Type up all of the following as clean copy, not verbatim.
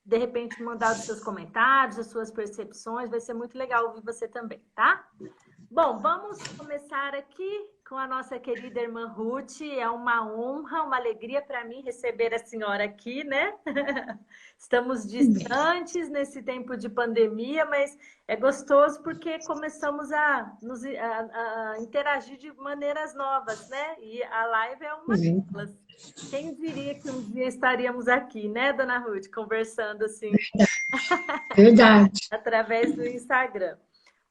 de repente, mandar os seus comentários, as suas percepções. Vai ser muito legal ouvir você também, tá? Bom, vamos começar aqui com a nossa querida irmã Ruth. É uma honra, uma alegria para mim receber a senhora aqui, né? Estamos distantes nesse tempo de pandemia, mas é gostoso porque começamos a interagir de maneiras novas, né? E a live é uma delas. Quem diria que um dia estaríamos aqui, né, dona Ruth, conversando assim? Verdade. Através do Instagram.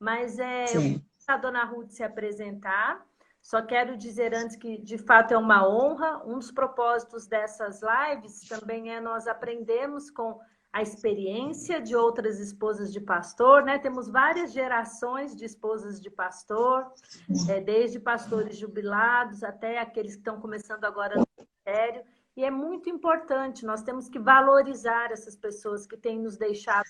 Mas eu vou a dona Ruth se apresentar. Só quero dizer antes que, de fato, é uma honra. Um dos propósitos dessas lives também é nós aprendermos com a experiência de outras esposas de pastor, né? Temos várias gerações de esposas de pastor, desde pastores jubilados até aqueles que estão começando agora no ministério. E é muito importante, nós temos que valorizar essas pessoas que têm nos deixado,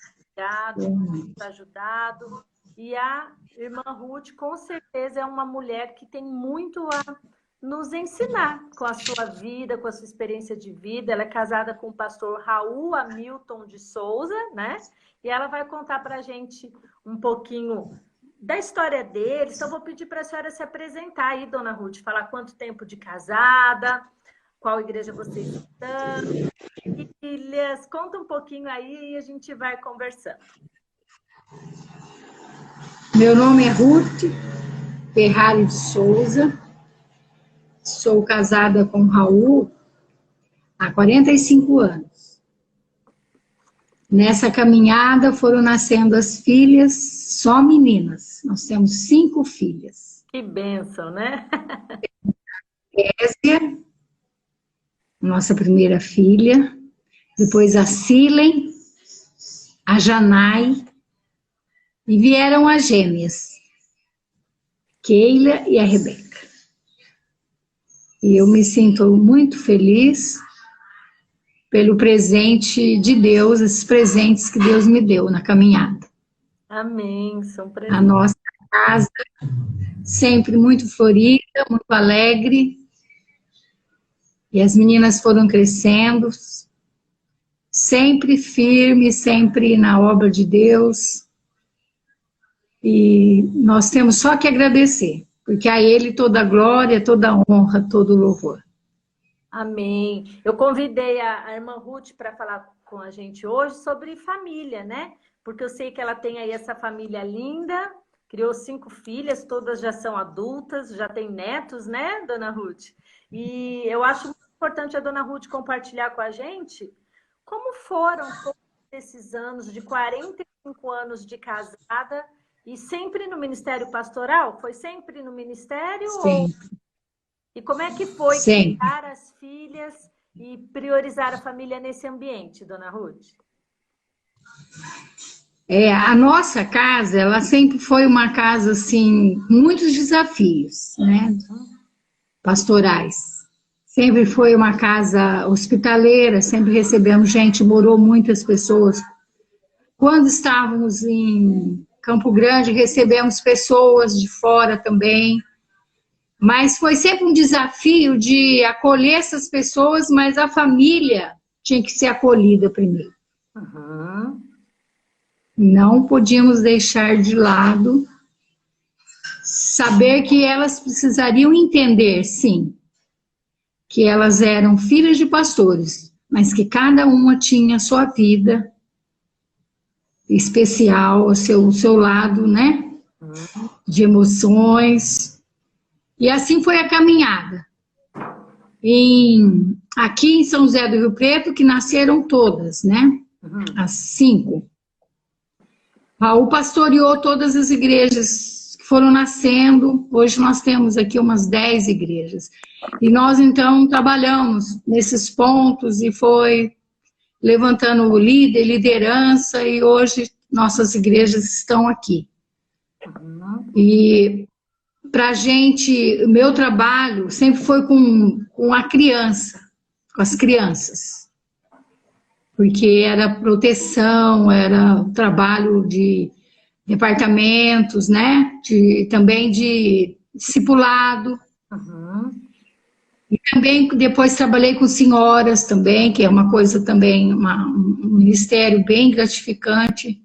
nos ajudado. E a irmã Ruth, com certeza, é uma mulher que tem muito a nos ensinar com a sua vida, com a sua experiência de vida. Ela é casada com o pastor Raul Hamilton de Souza, né? E ela vai contar para a gente um pouquinho da história dele. Então, vou pedir para a senhora se apresentar aí, dona Ruth, falar quanto tempo de casada, qual igreja vocês estão, filhas, conta um pouquinho aí e a gente vai conversando. Meu nome é Ruth Ferrari de Souza, sou casada com o Raul há 45 anos. Nessa caminhada foram nascendo as filhas, só meninas. Nós temos 5 filhas. Que bênção, né? Késia, nossa primeira filha, depois a Silen, a Janai, e vieram as gêmeas, Keila e a Rebeca. E eu me sinto muito feliz pelo presente de Deus, esses presentes que Deus me deu na caminhada. Amém, são presentes. A nossa casa sempre muito florida, muito alegre. E as meninas foram crescendo, sempre firmes, sempre na obra de Deus. E nós temos só que agradecer, porque a Ele toda a glória, toda a honra, todo o louvor. Amém. Eu convidei a irmã Ruth para falar com a gente hoje sobre família, né? Porque eu sei que ela tem aí essa família linda, criou 5 filhas, todas já são adultas, já tem netos, né, dona Ruth? E eu acho muito importante a dona Ruth compartilhar com a gente como foram todos esses anos, de 45 anos de casada, e sempre no ministério pastoral? Foi sempre no ministério? Sempre. E como é que foi criar as filhas e priorizar a família nesse ambiente, dona Ruth? A nossa casa, ela sempre foi uma casa, assim, muitos desafios, né? Pastorais. Sempre foi uma casa hospitaleira, sempre recebemos gente, morou muitas pessoas. Quando estávamos em Campo Grande, recebemos pessoas de fora também. Mas foi sempre um desafio de acolher essas pessoas, mas a família tinha que ser acolhida primeiro. Uhum. Não podíamos deixar de lado, saber que elas precisariam entender, sim, que elas eram filhas de pastores, mas que cada uma tinha a sua vida especial, o seu lado, né, de emoções. E assim foi a caminhada. Aqui em São José do Rio Preto, que nasceram todas, né, as 5. Raul pastoreou todas as igrejas que foram nascendo. Hoje nós temos aqui umas 10 igrejas. E nós, então, trabalhamos nesses pontos e foi levantando o líder, liderança, e hoje nossas igrejas estão aqui. E para a gente, o meu trabalho sempre foi com a criança, com as crianças. Porque era proteção, era trabalho de departamentos, né? Também de discipulado. E também depois trabalhei com senhoras também, que é uma coisa também, um ministério bem gratificante.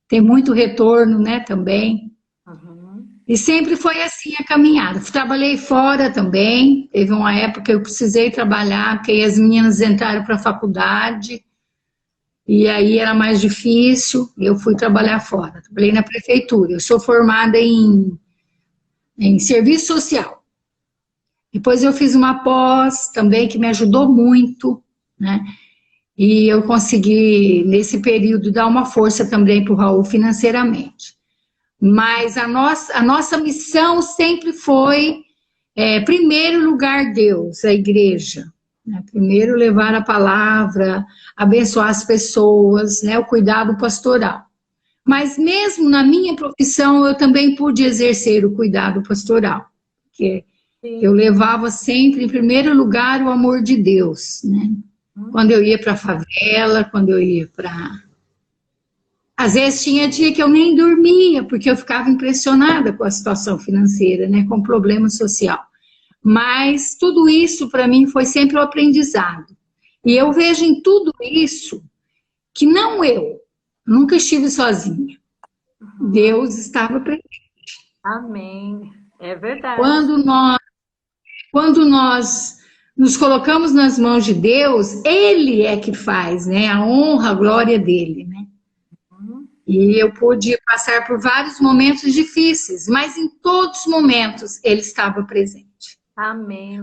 Tem muito retorno, né, também. Uhum. E sempre foi assim a caminhada. Trabalhei fora também. Teve uma época que eu precisei trabalhar, porque aí as meninas entraram para a faculdade. E aí era mais difícil. Eu fui trabalhar fora. Trabalhei na prefeitura. Eu sou formada em serviço social. Depois eu fiz uma pós também que me ajudou muito, né? E eu consegui, nesse período, dar uma força também para o Raul financeiramente. Mas a nossa missão sempre foi, primeiro lugar, Deus, a igreja. Né? Primeiro levar a palavra, abençoar as pessoas, né? O cuidado pastoral. Mas mesmo na minha profissão, eu também pude exercer o cuidado pastoral. Porque eu levava sempre, em primeiro lugar, o amor de Deus, né? Quando eu ia para a favela, quando eu ia para... Às vezes tinha dia que eu nem dormia, porque eu ficava impressionada com a situação financeira, né? Com o problema social. Mas tudo isso, para mim, foi sempre um aprendizado. E eu vejo em tudo isso que não eu nunca estive sozinha. Deus estava presente. Amém. É verdade. Quando nós nos colocamos nas mãos de Deus, Ele é que faz, né? A honra, a glória dele, né? E eu pude passar por vários momentos difíceis, mas em todos os momentos Ele estava presente. Amém.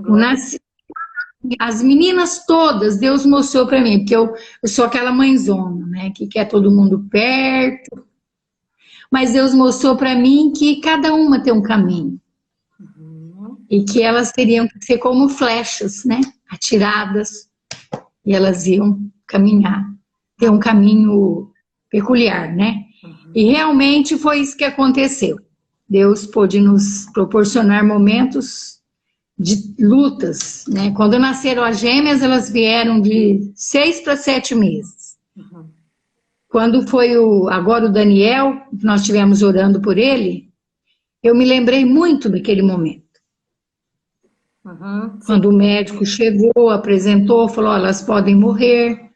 As meninas todas, Deus mostrou para mim, porque eu sou aquela mãezona, né? Que quer todo mundo perto. Mas Deus mostrou para mim que cada uma tem um caminho. E que elas teriam que ser como flechas, né? Atiradas. E elas iam caminhar. Ter um caminho peculiar, né? E realmente foi isso que aconteceu. Deus pôde nos proporcionar momentos de lutas, né? Quando nasceram as gêmeas, elas vieram de 6 para 7 meses. Quando foi agora o Daniel, nós estivemos orando por ele, eu me lembrei muito daquele momento. Quando o médico chegou, apresentou, falou, elas podem morrer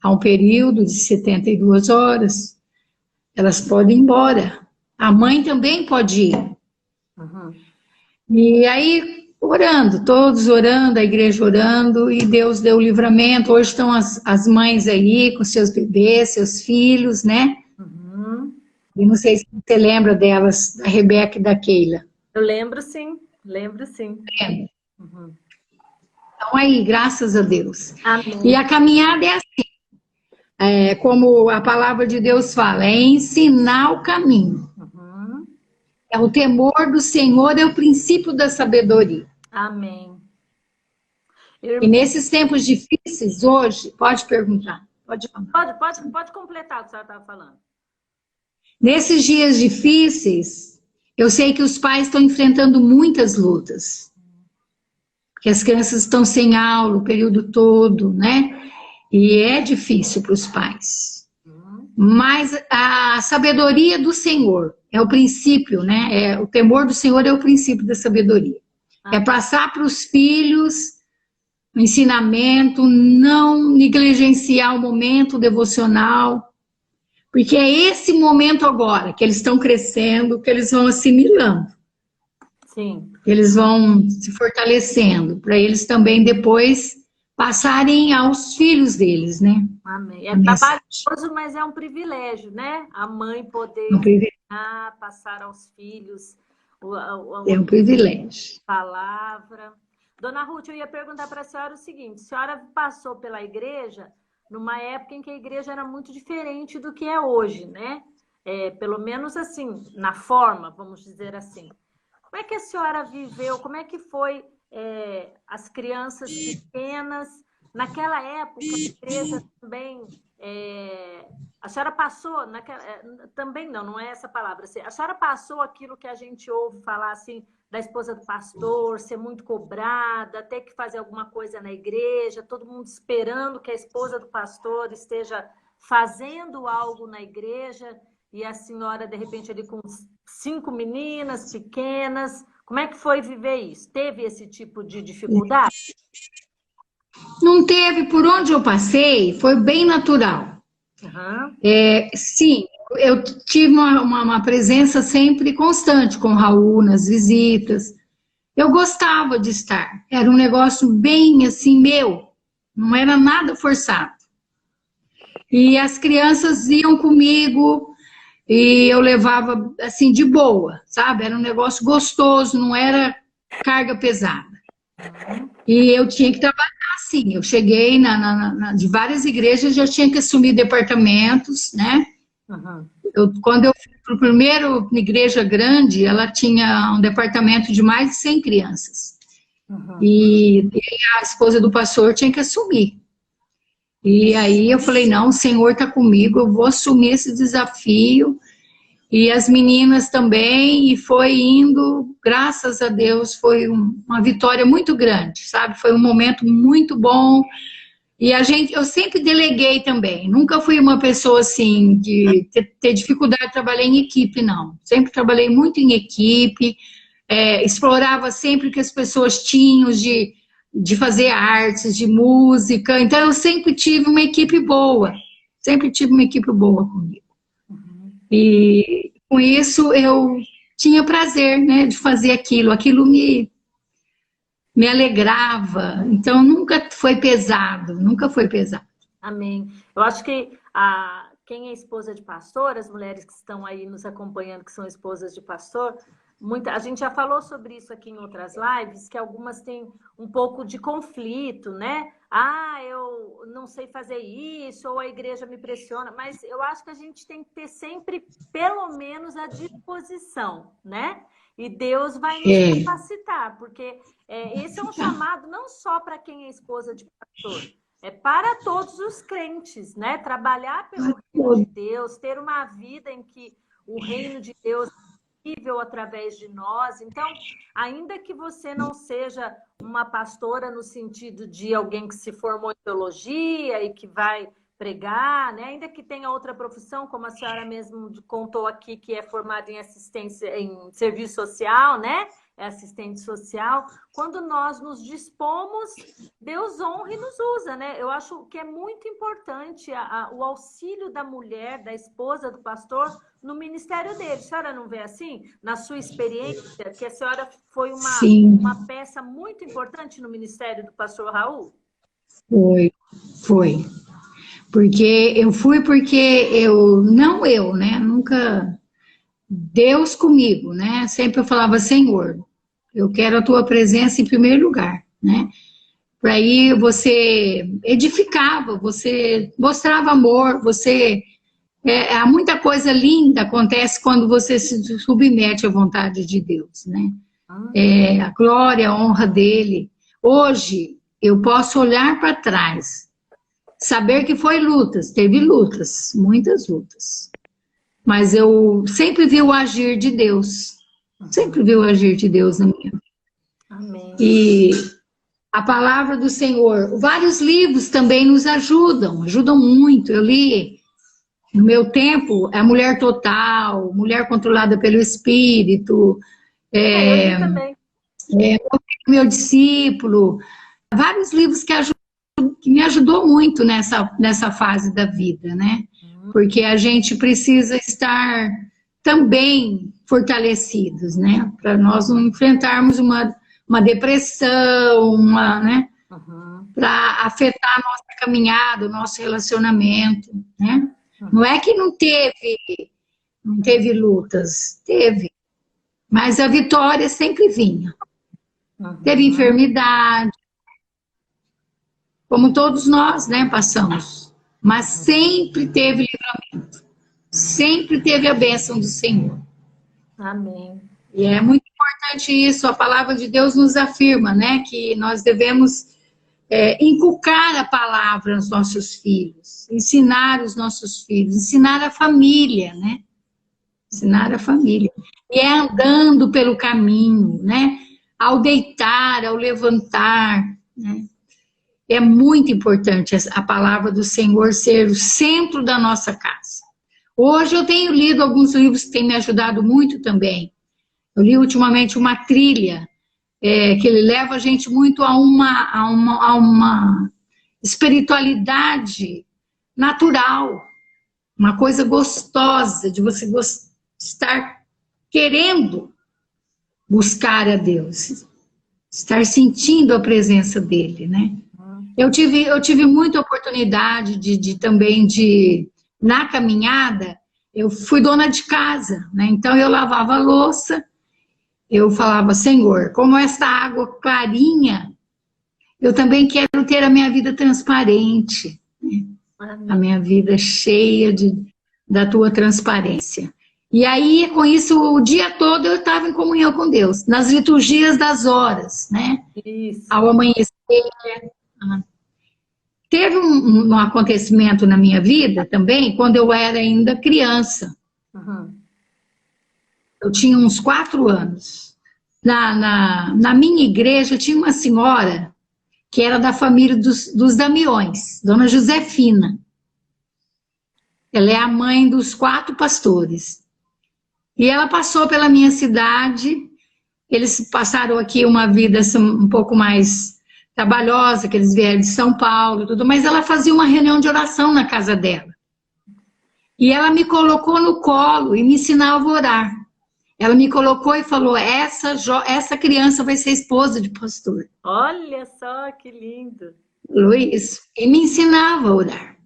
há um período de 72 horas, elas podem ir embora. A mãe também pode ir. E aí, orando, todos orando, a igreja orando, e Deus deu o livramento. Hoje estão as mães aí com seus bebês, seus filhos, né? E não sei se você lembra delas, da Rebeca e da Keila. Eu lembro sim, lembro sim. Lembro. Então aí, graças a Deus. Amém. E a caminhada é assim, como a palavra de Deus fala, é ensinar o caminho. É o temor do Senhor, é o princípio da sabedoria. Amém. E nesses tempos difíceis hoje, pode perguntar, pode falar. Pode completar o que a senhora estava falando. Nesses dias difíceis, eu sei que os pais estão enfrentando muitas lutas. Porque as crianças estão sem aula o período todo, né? E é difícil para os pais. Mas a sabedoria do Senhor é o princípio, né? O temor do Senhor é o princípio da sabedoria. É passar para os filhos o ensinamento, não negligenciar o momento devocional, porque é esse momento agora que eles estão crescendo, que eles vão assimilando. Sim. Eles vão se fortalecendo, para eles também depois passarem aos filhos deles, né? Amém. É trabalhoso, mas é um privilégio, né? A mãe poder passar aos filhos é um privilégio. Palavra. Dona Ruth, eu ia perguntar para a senhora o seguinte: a senhora passou pela igreja numa época em que a igreja era muito diferente do que é hoje, né? Pelo menos assim, na forma, vamos dizer assim. Como é que a senhora viveu? Como é que foi as crianças pequenas? Naquela época, a igreja também... a senhora passou... também não é essa palavra. A senhora passou aquilo que a gente ouve falar assim, da esposa do pastor, ser muito cobrada, ter que fazer alguma coisa na igreja, todo mundo esperando que a esposa do pastor esteja fazendo algo na igreja, e a senhora, de repente, ali com 5 meninas pequenas. Como é que foi viver isso? Teve esse tipo de dificuldade? Não teve, por onde eu passei, foi bem natural. Uhum. Sim, eu tive uma presença sempre constante com o Raul nas visitas. Eu gostava de estar, era um negócio bem assim meu, não era nada forçado. E as crianças iam comigo e eu levava assim de boa, sabe? Era um negócio gostoso, não era carga pesada. E eu tinha que trabalhar assim. Eu cheguei de várias igrejas, já tinha que assumir departamentos, né? Uhum. Quando eu fui para a primeira igreja grande, ela tinha um departamento de mais de 100 crianças. Uhum. E a esposa do pastor tinha que assumir. E aí eu falei, não, o Senhor está comigo, eu vou assumir esse desafio. E as meninas também, e foi indo, graças a Deus, foi uma vitória muito grande, sabe? Foi um momento muito bom. E eu sempre deleguei também, nunca fui uma pessoa assim, de ter dificuldade de trabalhar em equipe, não. Sempre trabalhei muito em equipe, explorava sempre o que as pessoas tinham de fazer artes, de música. Então, eu sempre tive uma equipe boa, sempre tive uma equipe boa comigo. E com isso eu tinha prazer, né, de fazer aquilo me alegrava, então nunca foi pesado, nunca foi pesado. Amém. Eu acho que quem é esposa de pastor, as mulheres que estão aí nos acompanhando, que são esposas de pastor, a gente já falou sobre isso aqui em outras lives, que algumas têm um pouco de conflito, né? Eu não sei fazer isso, ou a igreja me pressiona, mas eu acho que a gente tem que ter sempre, pelo menos, a disposição, né? E Deus vai nos capacitar, porque esse é um chamado não só para quem é esposa de pastor, é para todos os crentes, né? Trabalhar pelo reino de Deus, ter uma vida em que o reino de Deus é visível através de nós. Então, ainda que você não seja uma pastora no sentido de alguém que se formou em teologia e que vai pregar, né? Ainda que tenha outra profissão, como a senhora mesmo contou aqui, que é formada em assistência, em serviço social, né? É assistente social. Quando nós nos dispomos, Deus honra e nos usa, né? Eu acho que é muito importante o auxílio da mulher, da esposa do pastor, no ministério dele. A senhora não vê assim? Na sua experiência, que a senhora foi uma peça muito importante no ministério do pastor Raul? Foi. Porque não eu, né? Nunca, Deus comigo, né? Sempre eu falava, Senhor, eu quero a tua presença em primeiro lugar, né? Para aí você edificava, você mostrava amor, há muita coisa linda acontece quando você se submete à vontade de Deus, né? A glória, a honra dele. Hoje, eu posso olhar para trás, saber que foi lutas, teve lutas, muitas lutas. Mas eu sempre vi o agir de Deus. Sempre vi o agir de Deus na minha vida. Amém. E a palavra do Senhor, vários livros também nos ajudam muito. Eu li, no meu tempo, A Mulher Total, Mulher Controlada pelo Espírito, Eu li também. Meu Discípulo, vários livros que me ajudou muito nessa fase da vida, né? Porque a gente precisa estar também fortalecidos, né? Para nós não enfrentarmos uma depressão, né? Para afetar a nossa caminhada, o nosso relacionamento, né? Não é que não teve lutas, teve. Mas a vitória sempre vinha. Teve enfermidade, como todos nós, né, passamos. Mas sempre teve livramento. Sempre teve a bênção do Senhor. Amém. E é muito importante isso, a palavra de Deus nos afirma, né, que nós devemos inculcar a palavra aos nossos filhos, ensinar os nossos filhos, ensinar a família, né? Ensinar a família. E é andando pelo caminho, né? Ao deitar, ao levantar, né? É muito importante a palavra do Senhor ser o centro da nossa casa. Hoje eu tenho lido alguns livros que têm me ajudado muito também. Eu li ultimamente uma trilha, que ele leva a gente muito a uma espiritualidade natural, uma coisa gostosa, de você estar querendo buscar a Deus, estar sentindo a presença dele, né? Eu tive muita oportunidade também na caminhada, eu fui dona de casa, né? Então eu lavava a louça, eu falava, Senhor, como esta água clarinha, eu também quero ter a minha vida transparente, né? A minha vida cheia da tua transparência. E aí, com isso, o dia todo eu estava em comunhão com Deus, nas liturgias das horas, né? Isso. Ao amanhecer. Teve um acontecimento na minha vida também, quando eu era ainda criança. Uhum. Eu tinha uns 4 anos. Na minha igreja tinha uma senhora que era da família dos Damiões, Dona Josefina. Ela é a mãe dos 4 pastores. E ela passou pela minha cidade, eles passaram aqui uma vida assim, um pouco mais trabalhosa, que eles vieram de São Paulo, tudo, mas ela fazia uma reunião de oração na casa dela. E ela me colocou no colo e me ensinava a orar. Ela me colocou e falou, essa criança vai ser esposa de pastor. Olha só que lindo. Falou isso. E me ensinava a orar.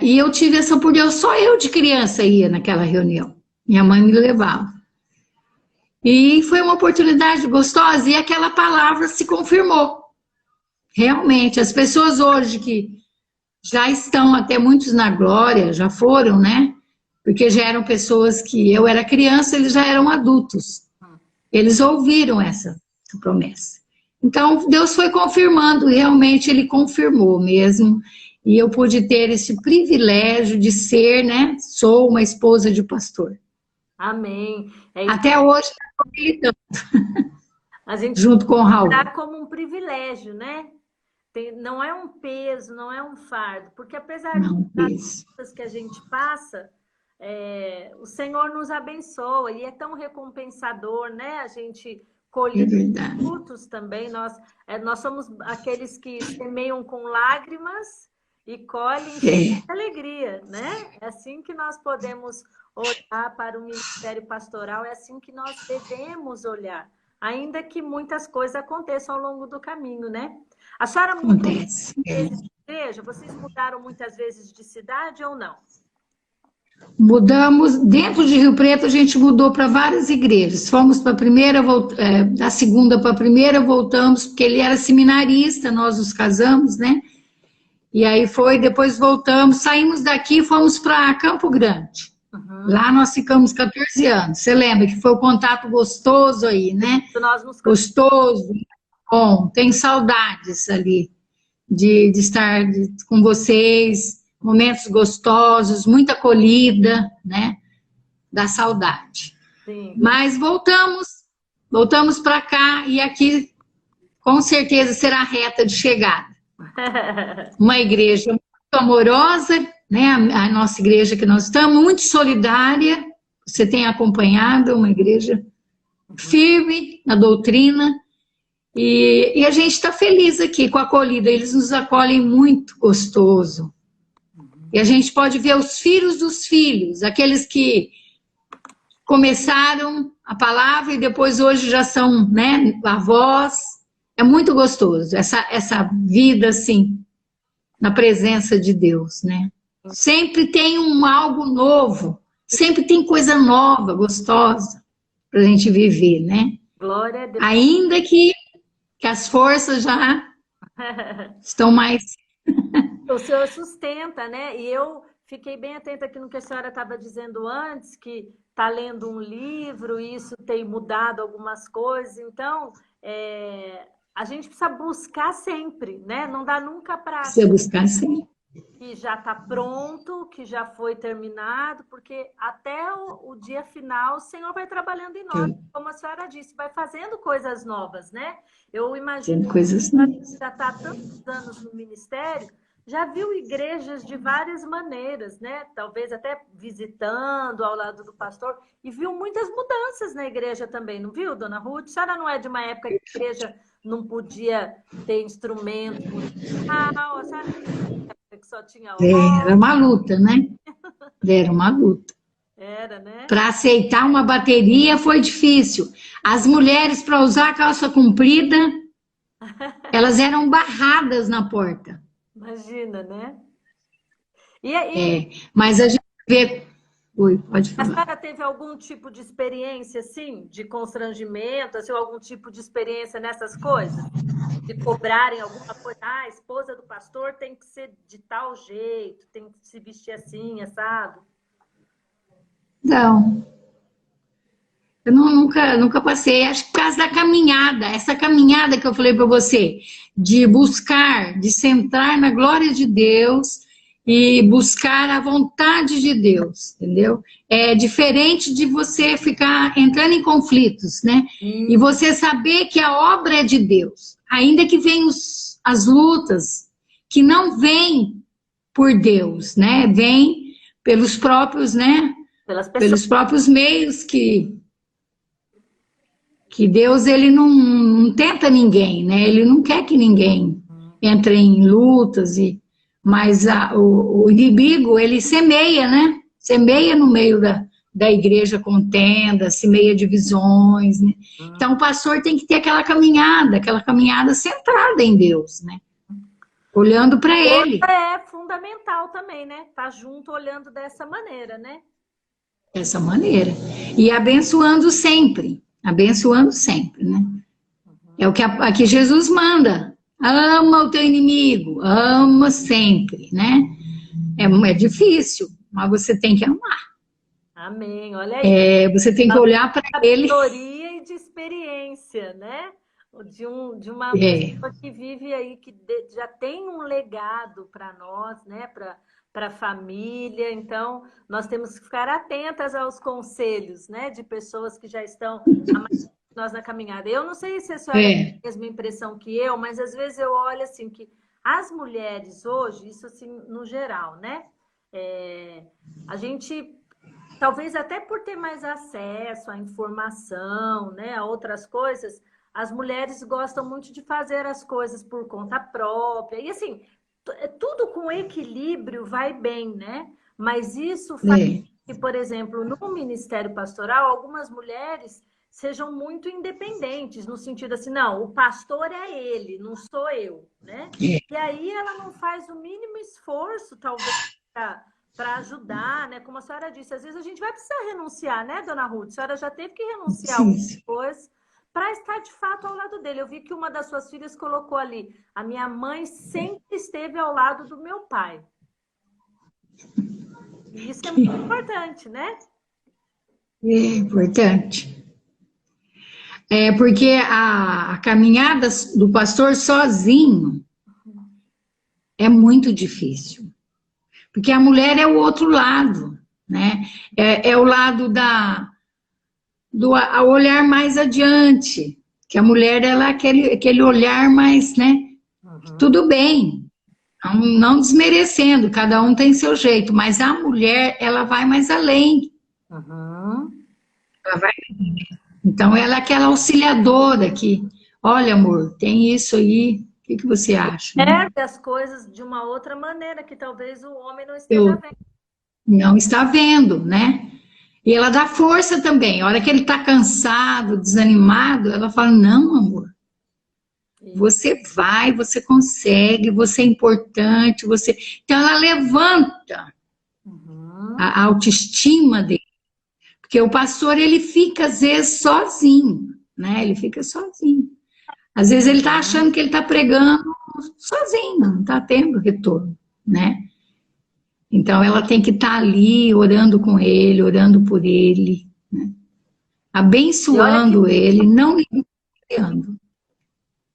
E eu tive essa oportunidade, só eu de criança ia naquela reunião. Minha mãe me levava. E foi uma oportunidade gostosa e aquela palavra se confirmou. Realmente, as pessoas hoje que já estão, até muitos na glória, já foram, né? Porque já eram pessoas que eu era criança, eles já eram adultos. Eles ouviram essa promessa. Então, Deus foi confirmando, realmente Ele confirmou mesmo. E eu pude ter esse privilégio de ser, né? Sou uma esposa de pastor. Amém. Até hoje, estou militando. A gente junto com o Raul. dá como um privilégio, né? Não é um peso, não é um fardo, porque apesar das coisas que a gente passa, o Senhor nos abençoa e é tão recompensador, né? A gente colhe frutos também. Nós somos aqueles que semeiam com lágrimas e colhem com alegria, né? É assim que nós podemos olhar para o ministério pastoral, é assim que nós devemos olhar, ainda que muitas coisas aconteçam ao longo do caminho, né? A senhora mudou muitas vezes de igreja? Vocês mudaram muitas vezes de cidade ou não? Mudamos, dentro de Rio Preto a gente mudou para várias igrejas. Fomos para a primeira, da segunda para a primeira, voltamos, porque ele era seminarista, nós nos casamos, né? E aí depois voltamos, saímos daqui e fomos para Campo Grande. Uhum. Lá nós ficamos 14 anos. Você lembra que foi o contato gostoso aí, né? Gostoso, bom. Tenho saudades ali de estar com vocês, momentos gostosos, muita acolhida, né? Da saudade. Sim. Mas voltamos para cá e aqui com certeza será a reta de chegada. Uma igreja muito amorosa, né? A nossa igreja que nós estamos, muito solidária. Você tem acompanhado uma igreja firme na doutrina e a gente está feliz aqui com a acolhida. Eles nos acolhem muito gostoso. E a gente pode ver os filhos dos filhos, aqueles que começaram a palavra e depois hoje já são, né, avós. É muito gostoso essa vida assim na presença de Deus, né? Sempre tem algo novo, sempre tem coisa nova, gostosa para a gente viver, né? Glória a Deus. Ainda que as forças já estão mais... O Senhor sustenta, né? E eu fiquei bem atenta aqui no que a senhora estava dizendo antes, que está lendo um livro e isso tem mudado algumas coisas. Então, a gente precisa buscar sempre, né? Não dá nunca para... Precisa buscar sempre. Que já está pronto, que já foi terminado, porque até o dia final o Senhor vai trabalhando em nós, como a senhora disse, vai fazendo coisas novas, né? Eu imagino que coisas novas. Já está há tantos anos no ministério, já viu igrejas de várias maneiras, né? Talvez até visitando ao lado do pastor, e viu muitas mudanças na igreja também, não viu, dona Ruth? A senhora não é de uma época que a igreja não podia ter instrumento musical, a senhora não é de uma época que só tinha Era uma luta, né? Era uma luta. Era, né? Para aceitar uma bateria foi difícil. As mulheres, para usar calça comprida, elas eram barradas na porta. Imagina, né? E aí, Mas a gente vê... Oi, pode a falar. senhora teve algum tipo de experiência, assim, de constrangimento, assim, algum tipo de experiência nessas coisas? De cobrarem alguma coisa, ah, a esposa do pastor tem que ser de tal jeito, tem que se vestir assim, assado. Não, eu nunca passei. Acho que por causa da caminhada, essa caminhada que eu falei para você, de buscar, de centrar na glória de Deus e buscar a vontade de Deus, entendeu? É diferente de você ficar entrando em conflitos, né? E você saber que a obra é de Deus, ainda que venham as lutas, que não vêm por Deus, né? Vêm pelos próprios, né? Pelas pessoas. Pelos próprios meios que Deus, ele não tenta ninguém, né? Ele não quer que ninguém entre em lutas, mas o inimigo, ele semeia, né? Semeia no meio da igreja contenda, semeia divisões, né? Então o pastor tem que ter aquela caminhada centrada em Deus, né? Olhando para ele. É fundamental também, né? Tá junto olhando dessa maneira, né? Dessa maneira. E abençoando sempre, né? É o que aqui Jesus manda. Ama o teu inimigo, ama sempre, né? É difícil, mas você tem que amar. Amém, olha aí. Você tem que olhar para ele. Sabedoria e de experiência, né? De uma pessoa que vive aí, que já tem um legado para nós, né? Para a família. Então, nós temos que ficar atentas aos conselhos, né? De pessoas que já estão há mais tempo que nós na caminhada. Eu não sei se a senhora tem a mesma impressão que eu, mas às vezes eu olho assim que as mulheres hoje, isso assim no geral, né? A gente talvez até por ter mais acesso à informação, né, a outras coisas, as mulheres gostam muito de fazer as coisas por conta própria. E assim, tudo com equilíbrio vai bem, né? Mas isso faz que, por exemplo, no ministério pastoral, algumas mulheres sejam muito independentes, no sentido assim, não, o pastor é ele, não sou eu, né? E aí ela não faz o mínimo esforço, talvez, para ajudar, né? Como a senhora disse, às vezes a gente vai precisar renunciar, né, dona Ruth? A senhora já teve que renunciar a algumas coisas para estar de fato ao lado dele. Eu vi que uma das suas filhas colocou ali: a minha mãe sempre esteve ao lado do meu pai. E isso é muito importante, né? É importante. Porque a caminhada do pastor sozinho é muito difícil. Porque a mulher é o outro lado, né? É o lado do olhar mais adiante. Que a mulher, ela é aquele olhar mais, né? Tudo bem, não desmerecendo, cada um tem seu jeito, mas a mulher, ela vai mais além. Ela vai... Então, ela é aquela auxiliadora que, olha, amor, tem isso aí, o que você acha? Perde as coisas de uma outra maneira, que talvez o homem não esteja vendo. Não está vendo, né? E ela dá força também. A hora que ele está cansado, desanimado, ela fala, não, amor, você vai, você consegue, você é importante, você... Então, ela levanta a autoestima dele. Porque o pastor, ele fica, às vezes, sozinho, né? Ele fica sozinho. Às vezes, ele está achando que ele está pregando sozinho, não está tendo retorno, né? Então, ela tem que estar ali, orando com ele, orando por ele, né? Abençoando ele, não negociando.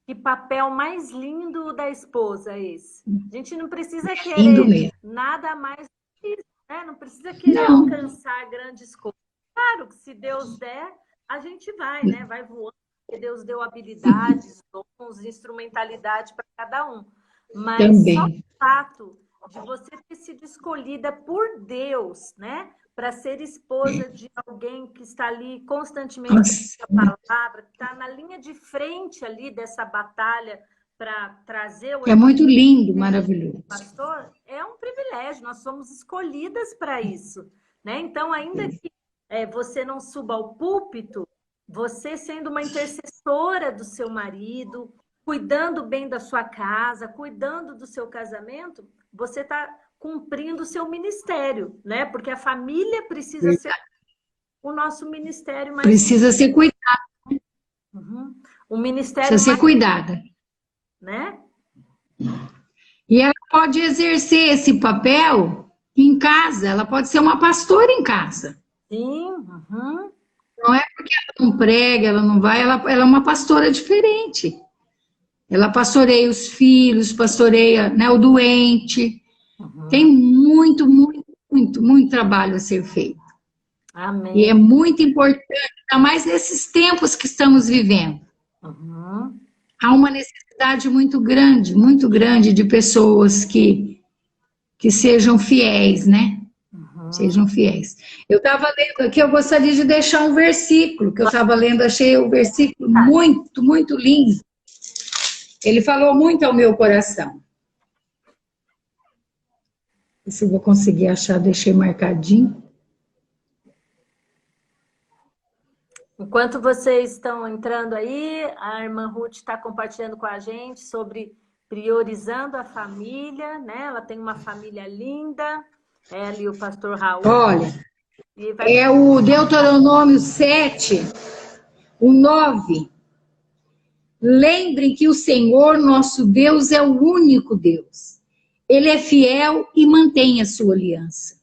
Que papel mais lindo da esposa esse. A gente não precisa querer nada mais disso, né? Não precisa querer alcançar grandes coisas. Claro que se Deus der, a gente vai, né? Vai voando, porque Deus deu habilidades, dons, instrumentalidade para cada um. mas Também. só o fato de você ter sido escolhida por Deus, né? Para ser esposa de alguém que está ali constantemente com a palavra, que está na linha de frente ali dessa batalha para trazer o É muito lindo, maravilhoso. pastor, é um privilégio, nós somos escolhidas para isso, né? Então, ainda que você não suba ao púlpito, você sendo uma intercessora do seu marido, cuidando bem da sua casa, cuidando do seu casamento, você está cumprindo o seu ministério, né? Porque a família precisa ser o nosso ministério mais... Precisa ser cuidada. Uhum. O ministério precisa ser mais... cuidada. Né? E ela pode exercer esse papel em casa, ela pode ser uma pastora em casa. Sim. Uhum. Não é porque ela não prega, ela não vai, ela é uma pastora diferente. Ela pastoreia os filhos, pastoreia, né, o doente. Uhum. Tem muito, muito, muito, muito trabalho a ser feito. Amém. E é muito importante, ainda mais nesses tempos que estamos vivendo. Uhum. Há uma necessidade muito grande de pessoas que sejam fiéis, né? Uhum. Sejam fiéis. Eu estava lendo aqui, eu gostaria de deixar um versículo que eu estava lendo, achei o versículo muito, muito lindo. Ele falou muito ao meu coração. Se eu vou conseguir achar, deixei marcadinho. Enquanto vocês estão entrando aí, a irmã Ruth está compartilhando com a gente sobre priorizando a família, né? Ela tem uma família linda, ela e o pastor Raul. Olha, é o Deuteronômio 7, o 9. Lembrem que o Senhor, nosso Deus, é o único Deus. Ele é fiel e mantém a sua aliança.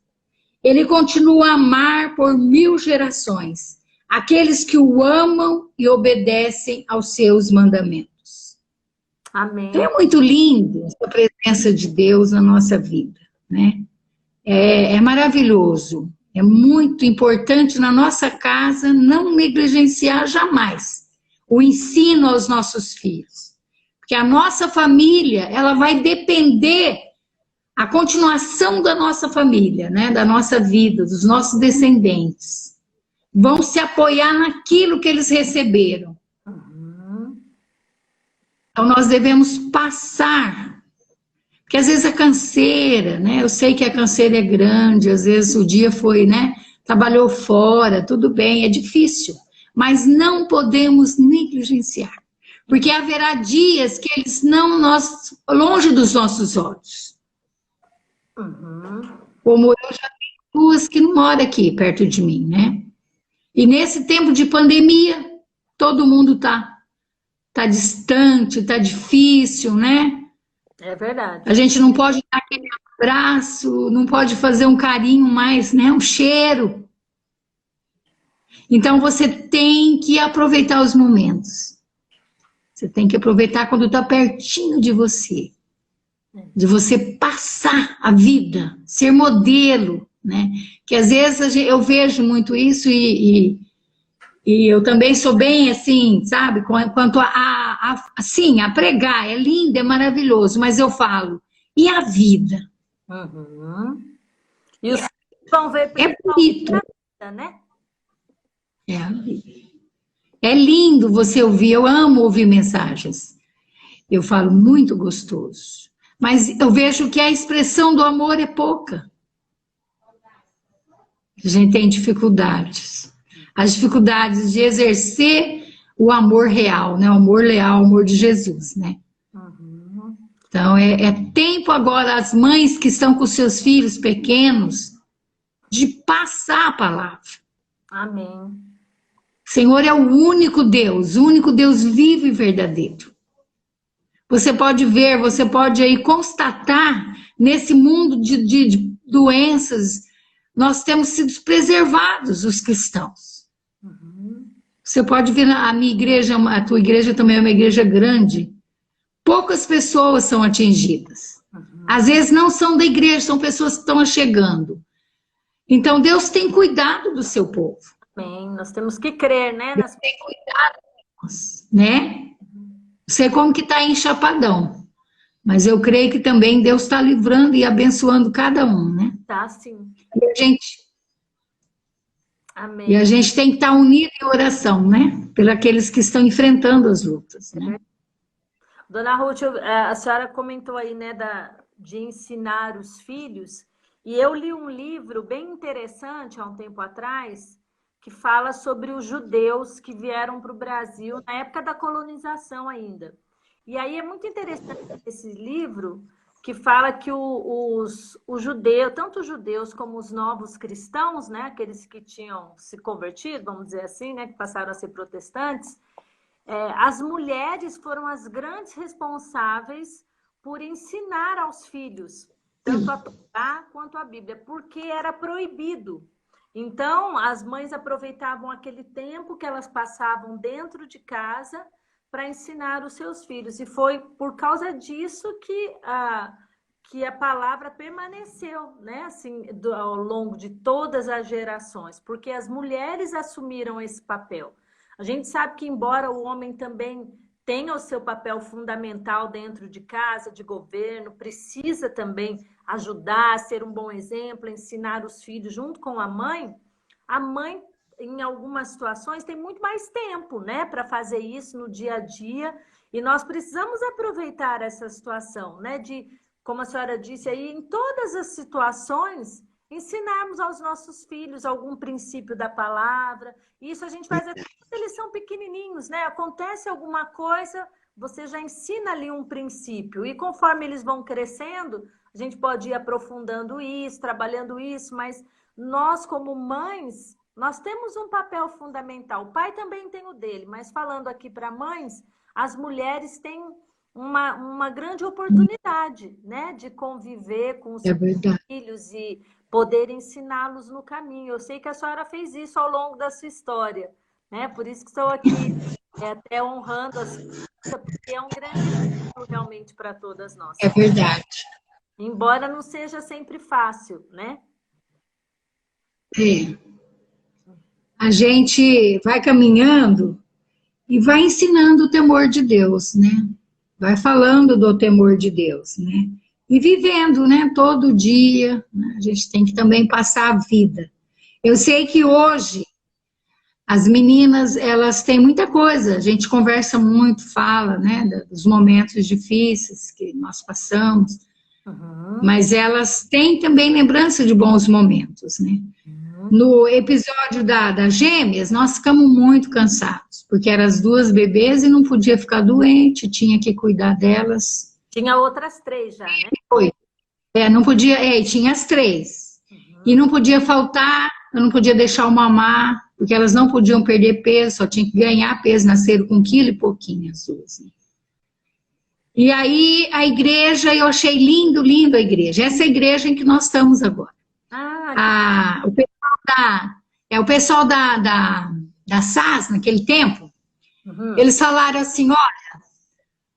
Ele continua a amar por 1000 gerações, aqueles que o amam e obedecem aos seus mandamentos. Amém. Então, é muito lindo a presença de Deus na nossa vida, né? É maravilhoso, é muito importante na nossa casa não negligenciar jamais o ensino aos nossos filhos. Porque a nossa família, ela vai depender, a continuação da nossa família, né, da nossa vida, dos nossos descendentes, vão se apoiar naquilo que eles receberam. Uhum. Então, nós devemos passar, porque às vezes a canseira, né, eu sei que a canseira é grande, às vezes o dia foi, né, trabalhou fora, tudo bem, é difícil, mas não podemos negligenciar, porque haverá dias que eles não, longe dos nossos olhos. Uhum. Como eu já tenho 2 que não moram aqui perto de mim, né? E nesse tempo de pandemia, todo mundo tá distante, tá difícil, né? É verdade. A gente não pode dar aquele abraço, não pode fazer um carinho mais, né? Um cheiro. Então você tem que aproveitar os momentos. Você tem que aproveitar quando está pertinho de você passar a vida, ser modelo, né? Que às vezes eu vejo muito isso e eu também sou bem assim, sabe? Quanto assim, a pregar é lindo, é maravilhoso, mas eu falo, e a vida? Uhum. E os vão ver é bonito, vida, né? É lindo você ouvir, eu amo ouvir mensagens. Eu falo muito gostoso. Mas eu vejo que a expressão do amor é pouca. A gente tem dificuldades. As dificuldades de exercer o amor real, né? O amor leal, o amor de Jesus, né? Uhum. Então, é tempo agora, as mães que estão com seus filhos pequenos, de passar a palavra. Amém. O Senhor é o único Deus vivo e verdadeiro. Você pode ver, você pode aí constatar, nesse mundo de doenças, nós temos sido preservados, os cristãos. Uhum. Você pode ver a minha igreja, a tua igreja também é uma igreja grande. Poucas pessoas são atingidas. Uhum. Às vezes não são da igreja, são pessoas que estão chegando. Então Deus tem cuidado do seu povo. Amém. Nós temos que crer, né? Deus tem cuidado de nós, né? Não sei como que está em Chapadão, Mas eu creio que também Deus está livrando e abençoando cada um, né? Tá, sim. E a gente tem que estar unido em oração, né? Pelos aqueles que estão enfrentando as lutas, né? Dona Ruth, a senhora comentou aí, né, de ensinar os filhos, e eu li um livro bem interessante há um tempo atrás, que fala sobre os judeus que vieram para o Brasil na época da colonização ainda. E aí é muito interessante esse livro, que fala que os judeus, tanto os judeus como os novos cristãos, né, aqueles que tinham se convertido, vamos dizer assim, né, que passaram a ser protestantes, as mulheres foram as grandes responsáveis por ensinar aos filhos, tanto a Torá quanto a Bíblia, porque era proibido. Então, as mães aproveitavam aquele tempo que elas passavam dentro de casa para ensinar os seus filhos. E foi por causa disso que a palavra permaneceu, né? Assim, ao longo de todas as gerações, porque as mulheres assumiram esse papel. A gente sabe que, embora o homem também tenha o seu papel fundamental dentro de casa, de governo, precisa também ajudar, ser um bom exemplo, ensinar os filhos junto com a mãe, em algumas situações, tem muito mais tempo, né, para fazer isso no dia a dia, e nós precisamos aproveitar essa situação, né, de, como a senhora disse aí, em todas as situações, ensinarmos aos nossos filhos algum princípio da palavra. Isso a gente faz até quando eles são pequenininhos, né? Acontece alguma coisa, você já ensina ali um princípio. E conforme eles vão crescendo, a gente pode ir aprofundando isso, trabalhando isso, mas nós, como mães, nós temos um papel fundamental. O pai também tem o dele, mas falando aqui para mães, as mulheres têm uma grande oportunidade, né? De conviver com os filhos e poder ensiná-los no caminho. Eu sei que a senhora fez isso ao longo da sua história, né? Por isso que estou aqui até honrando a senhora, porque é um grande exemplo realmente para todas nós. É verdade. Embora não seja sempre fácil, né? A gente vai caminhando e vai ensinando o temor de Deus, né? Vai falando do temor de Deus, né? E vivendo, né, todo dia, né? A gente tem que também passar a vida. Eu sei que hoje as meninas, elas têm muita coisa, a gente conversa muito, fala, né, dos momentos difíceis que nós passamos, mas elas têm também lembrança de bons momentos, né? No episódio das gêmeas, nós ficamos muito cansados, porque eram as duas bebês e não podia ficar doente, tinha que cuidar delas. Tinha outras 3 já, né? Foi. Não podia, tinha as 3. E não podia faltar, eu não podia deixar o mamar, porque elas não podiam perder peso, só tinha que ganhar peso, nasceram com 1 quilo e pouquinho as duas. E aí a igreja, eu achei lindo, lindo a igreja. Essa é a igreja em que nós estamos agora. O pessoal da SAS, naquele tempo, eles falaram assim, olha,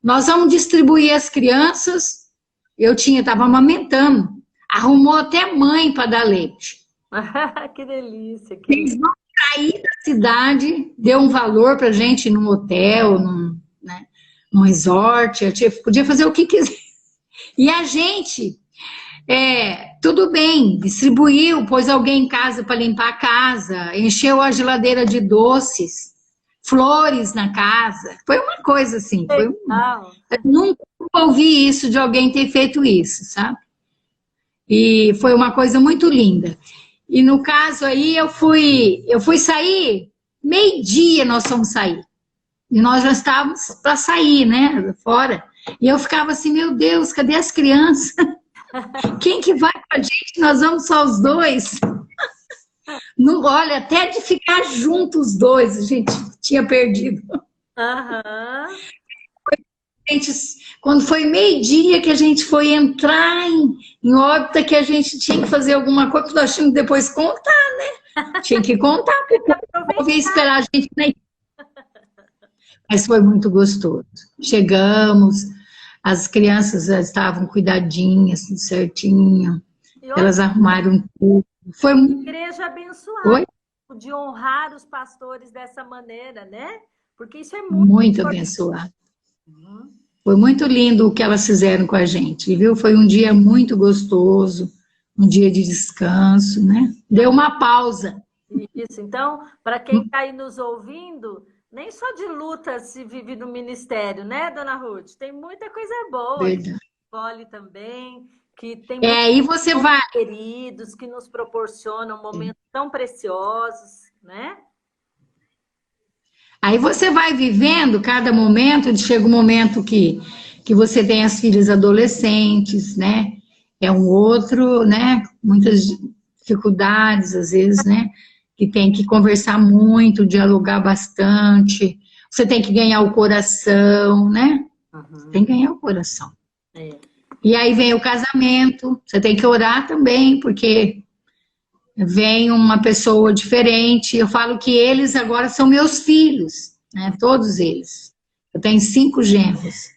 nós vamos distribuir as crianças, eu estava amamentando, arrumou até mãe para dar leite. Que delícia. Eles vão sair da cidade, deu um valor para a gente ir num hotel, num resort, podia fazer o que quiser. E a gente, tudo bem, distribuiu, pôs alguém em casa para limpar a casa, encheu a geladeira de doces, flores na casa, foi uma coisa assim, eu nunca ouvi isso de alguém ter feito isso, sabe? E foi uma coisa muito linda. E no caso aí eu fui sair, meio-dia nós fomos sair, e nós já estávamos para sair, né, fora, e eu ficava assim, meu Deus, cadê as crianças? Quem que vai com a gente? Nós vamos só os dois? Não, olha, até de ficar juntos os dois, a gente tinha perdido. Quando foi meio-dia que a gente foi entrar em órbita, que a gente tinha que fazer alguma coisa, porque nós tínhamos que depois contar, né? Tinha que contar, porque eu ia esperar a gente, né? Mas foi muito gostoso. Chegamos, as crianças já estavam cuidadinhas, certinho, elas arrumaram tudo. Foi uma igreja abençoada, de honrar os pastores dessa maneira, né? Porque isso é muito abençoado. Foi muito lindo o que elas fizeram com a gente, viu? Foi um dia muito gostoso, um dia de descanso, né? Deu uma pausa. Isso, então, para quem está aí nos ouvindo, nem só de luta se vive no ministério, né, dona Ruth? Tem muita coisa boa, que Verdade. escolhe também, que tem E você vai. queridos, que nos proporcionam momentos tão preciosos, né? Aí você vai vivendo cada momento, chega um momento que você tem as filhas adolescentes, né? É um outro, né? Muitas dificuldades, às vezes, né? Que tem que conversar muito, dialogar bastante. Você tem que ganhar o coração, né? Você tem que ganhar o coração. É. E aí vem o casamento, você tem que orar também, porque vem uma pessoa diferente. Eu falo que eles agora são meus filhos, né? Todos eles. Eu tenho 5 genros.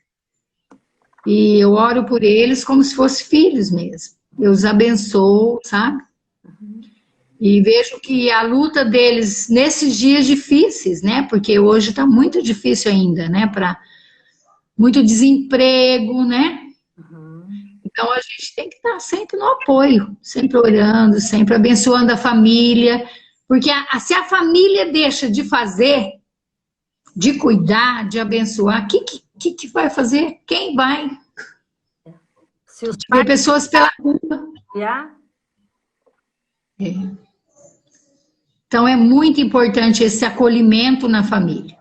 E eu oro por eles como se fossem filhos mesmo. Eu os abençoo, sabe? E vejo que a luta deles nesses dias difíceis, né? Porque hoje está muito difícil ainda, né? Para muito desemprego, né? Então a gente tem que estar sempre no apoio, sempre orando, sempre abençoando a família, porque se a família deixa de fazer, de cuidar, de abençoar, o que vai fazer? Quem vai? Se os Ver pessoas pela rua. É. Então é muito importante esse acolhimento na família.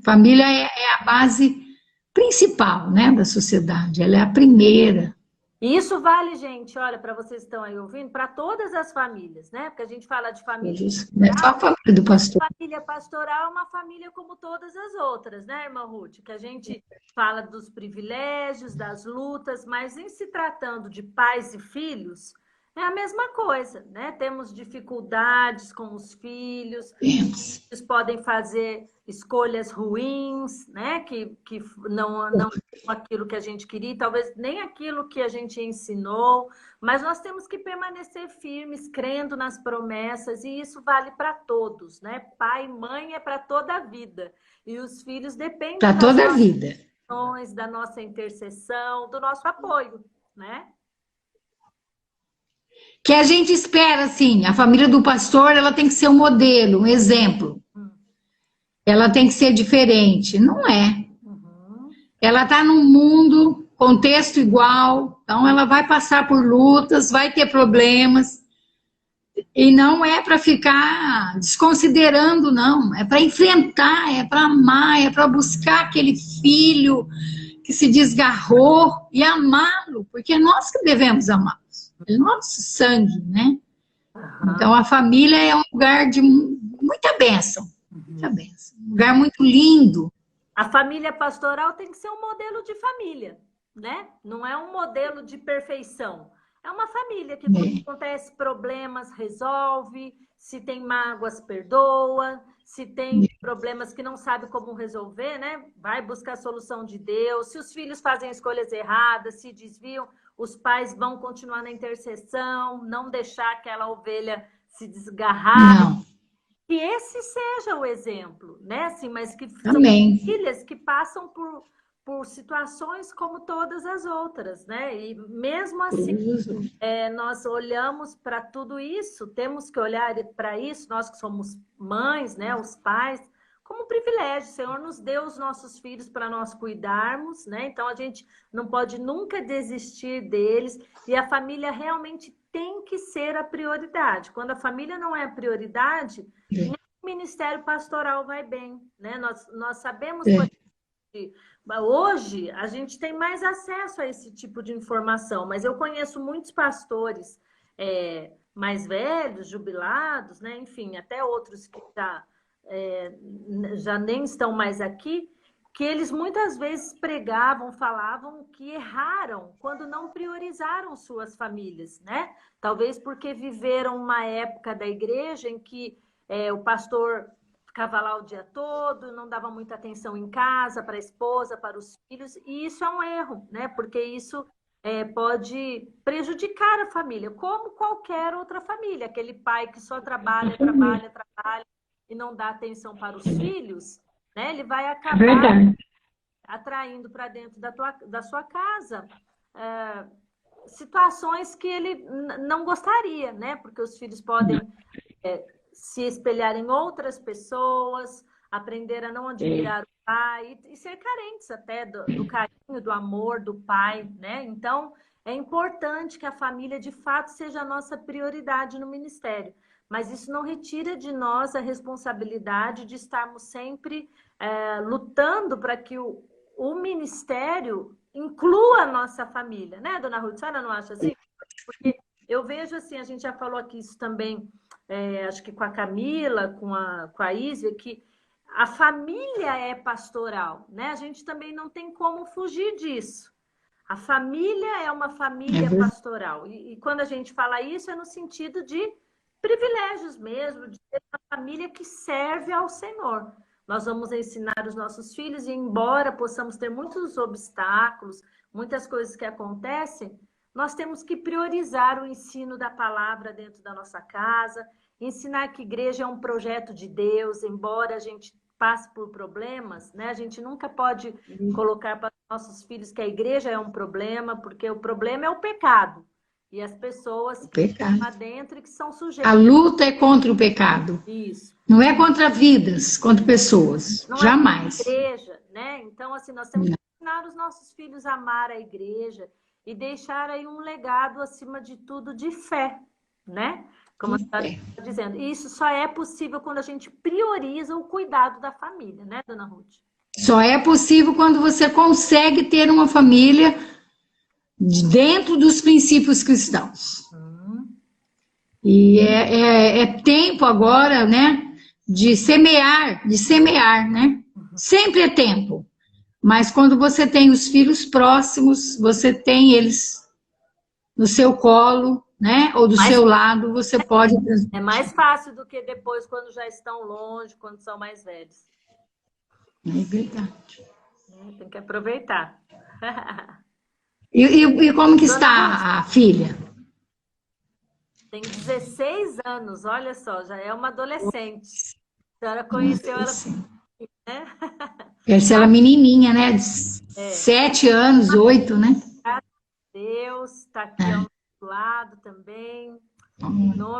Família é a base principal, né, da sociedade, ela é a primeira. E isso vale, gente, olha, para vocês que estão aí ouvindo, para todas as famílias, né? Porque a gente fala de família. Não é só a família do pastor. A família pastoral é uma família como todas as outras, né, irmã Ruth? Que a gente fala dos privilégios, das lutas, mas em se tratando de pais e filhos, é a mesma coisa, né? Temos dificuldades com os filhos, eles podem fazer escolhas ruins, né? Que não aquilo que a gente queria, talvez nem aquilo que a gente ensinou, mas nós temos que permanecer firmes, crendo nas promessas, e isso vale para todos, né? Pai e mãe é para toda a vida, e os filhos dependem para toda a vida, da nossa intercessão, do nosso apoio, né? Que a gente espera, assim, a família do pastor, ela tem que ser um modelo, um exemplo. Ela tem que ser diferente. Não é. Ela está num mundo, contexto igual, então ela vai passar por lutas, vai ter problemas, e não é para ficar desconsiderando, não. É para enfrentar, é para amar, é para buscar aquele filho que se desgarrou e amá-lo, porque é nós que devemos amá-lo. É nosso sangue, né? Então a família é um lugar de muita bênção, muita bênção. Um lugar muito lindo. A família pastoral tem que ser um modelo de família, né? Não é um modelo de perfeição. É uma família que quando acontece problemas, resolve, se tem mágoas, perdoa, se tem problemas que não sabe como resolver, né? Vai buscar a solução de Deus. Se os filhos fazem escolhas erradas, se desviam, os pais vão continuar na intercessão, não deixar aquela ovelha se desgarrar. Não. Que esse seja o exemplo, né? Assim, mas que Amém. são famílias que passam por situações como todas as outras, né? E mesmo assim, nós olhamos para tudo isso, temos que olhar para isso, nós que somos mães, né? Os pais, como um privilégio. O Senhor nos deu os nossos filhos para nós cuidarmos, né? Então a gente não pode nunca desistir deles, e a família realmente tem que ser a prioridade. Quando a família não é a prioridade, nem o ministério pastoral vai bem, né? Nós sabemos que hoje a gente tem mais acesso a esse tipo de informação, mas eu conheço muitos pastores mais velhos, jubilados, né? Enfim, até outros que já nem estão mais aqui, que eles muitas vezes pregavam, falavam que erraram quando não priorizaram suas famílias, né? Talvez porque viveram uma época da igreja em que o pastor ficava lá o dia todo, não dava muita atenção em casa, para a esposa, para os filhos, e isso é um erro, né? Porque isso pode prejudicar a família, como qualquer outra família. Aquele pai que só trabalha e não dá atenção para os filhos, né? Ele vai acabar atraindo para dentro da sua casa situações que ele não gostaria, né? Porque os filhos podem se espelhar em outras pessoas, aprender a não admirar o pai e ser carentes até do carinho, do amor do pai, né? Então, é importante que a família, de fato, seja a nossa prioridade no ministério. Mas isso não retira de nós a responsabilidade de estarmos sempre lutando para que o ministério inclua a nossa família, né, dona Ruth? A senhora não acha assim? Porque eu vejo assim, a gente já falou aqui isso também, acho que com a Camila, com a Ísia, que a família é pastoral, né? A gente também não tem como fugir disso. A família é uma família pastoral. E quando a gente fala isso, é no sentido de privilégios mesmo, de ter uma família que serve ao Senhor. Nós vamos ensinar os nossos filhos, e embora possamos ter muitos obstáculos, muitas coisas que acontecem, nós temos que priorizar o ensino da palavra dentro da nossa casa, ensinar que igreja é um projeto de Deus, embora a gente passe por problemas, né? A gente nunca pode colocar para nossos filhos que a igreja é um problema, porque o problema é o pecado. E as pessoas que estão lá dentro e que são sujeitas. A luta é contra o pecado. Isso. Não é contra vidas, contra pessoas. Não jamais. É igreja, né? Então, assim, nós temos que ensinar os nossos filhos a amar a igreja e deixar aí um legado, acima de tudo, de fé, né? Como você está dizendo. E isso só é possível quando a gente prioriza o cuidado da família, né, dona Ruth? Só é possível quando você consegue ter uma família dentro dos princípios cristãos. E é tempo agora, né, de semear, né? Sempre é tempo. Mas quando você tem os filhos próximos, você tem eles no seu colo, né? Ou do seu lado, você pode... É mais fácil do que depois, quando já estão longe, quando são mais velhos. É verdade. Tem que aproveitar. E como que está a filha? Tem 16 anos, olha só, já é uma adolescente. A senhora conheceu ela, né? Essa ela menininha, né? 7 anos, 8, né? Graças a Deus, está aqui ao nosso lado também.